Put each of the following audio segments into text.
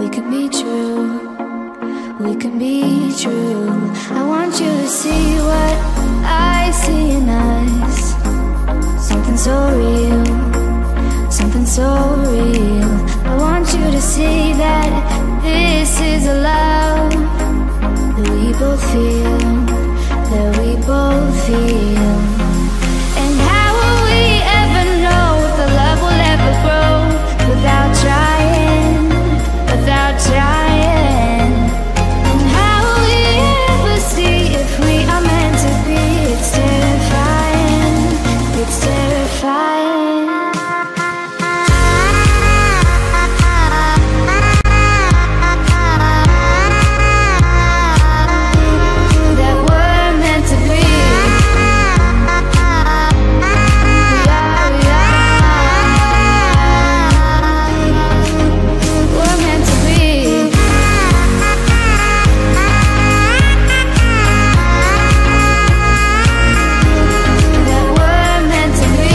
we can be true, we can be true. I want you to see what I see in us. Something so real, something so real. I want you to see that this is a love that we both feel, that we both feel. And how will we ever know if the love will ever grow without trying, without trying? And how will we ever see if we are meant to be? It's terrifying, it's terrifying. That we're meant to be. We're meant to be. That we're meant to be.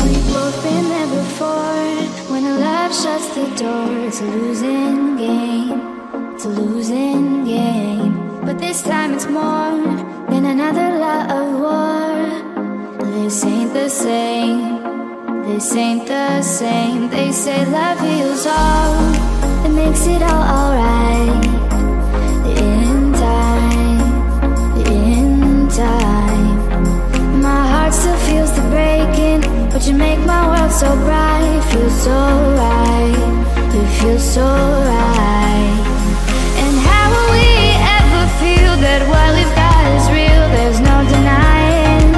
We've both been there before. When a love shuts the door, it's a losing game, it's a losing game. But this time it's more than another love war. This ain't the same, this ain't the same. They say love heals all, it makes it all alright. In time, in time. My heart still feels the breaking, but you make my world so bright. Feels so right, it feels so right. And how will we ever feel that what we've got is real? There's no denying,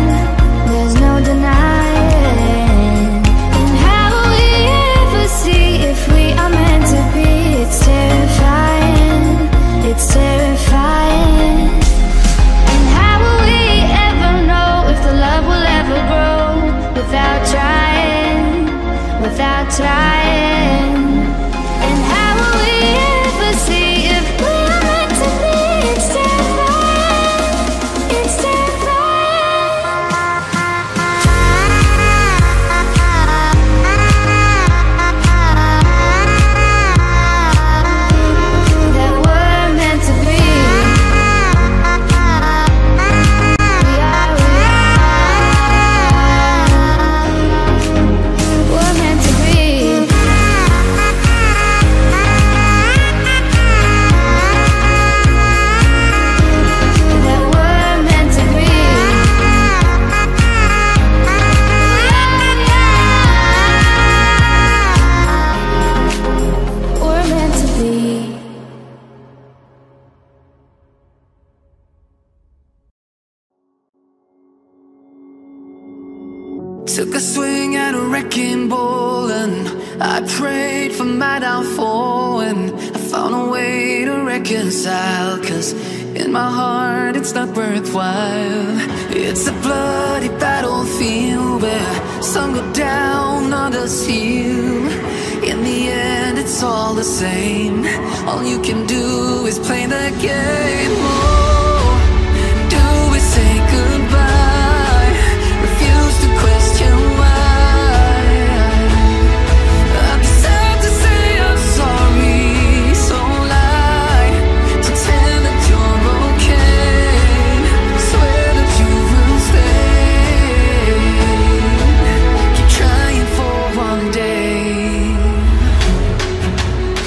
there's no denying. And how will we ever see if we are meant to be? It's terrifying, it's terrifying. And how will we ever know if the love will ever grow without trying, without trying? And how will we ever see if we are meant to be? It's terrifying, it's terrifying. That we're meant to be. We are, we're meant to be. That we're meant to be. We're meant to be. Took a swing at a wrecking ball and I prayed for my downfall, and I found a way to reconcile, 'cause in my heart it's not worthwhile. It's a bloody battlefield where some go down, others heal. In the end it's all the same. All you can do is play the game. Oh, do we say goodbye? Refuse to question why. I'm sad to say I'm sorry, so lie. Pretend that you're okay. Swear that you will stay. Keep trying for one day.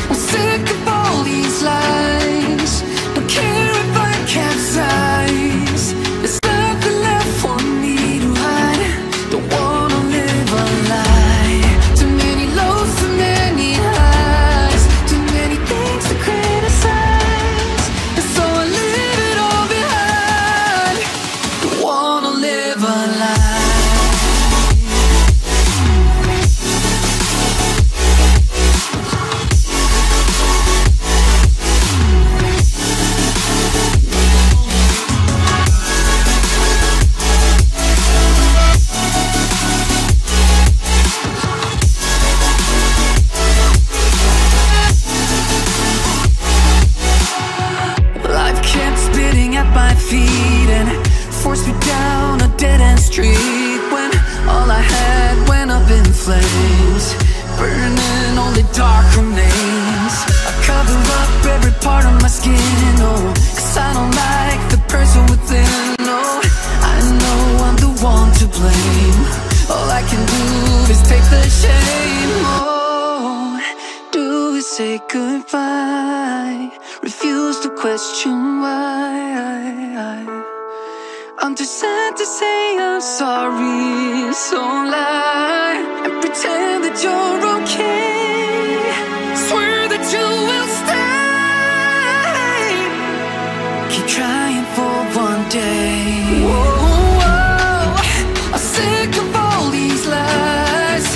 I'm sick of all these lies. Don't care if I capsize. There's nothing left for me to hide. Don't wanna live a lie. Too many lows, too many highs. Too many things to criticize. And so I leave it all behind. Don't wanna live a lie. Life kept spitting at my feet and forced me down a dead street when all I had went up in flames, burning only dark remains. I cover up every part of my skin, oh, 'cause I don't like the person within, oh. I know I'm the one to blame. All I can do is take the shame, oh. Do we say goodbye? Refuse to question why. I'm too sad to say I'm sorry, so lie and pretend that you're okay. Swear that you will stay. Keep trying for one day. Whoa, I'm sick of all these lies.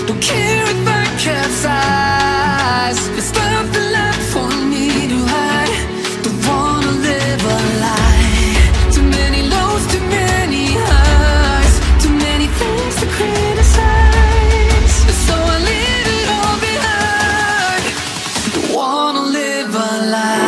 Don't care if I capsize. There's nothing left for me to hide. Don't wanna live a lie. Too many lows, too many highs, too many things to criticize. So I leave it all behind. Don't wanna live a lie.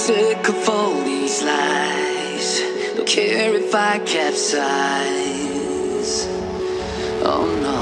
Sick of all these lies. Don't care if I capsize. Oh no.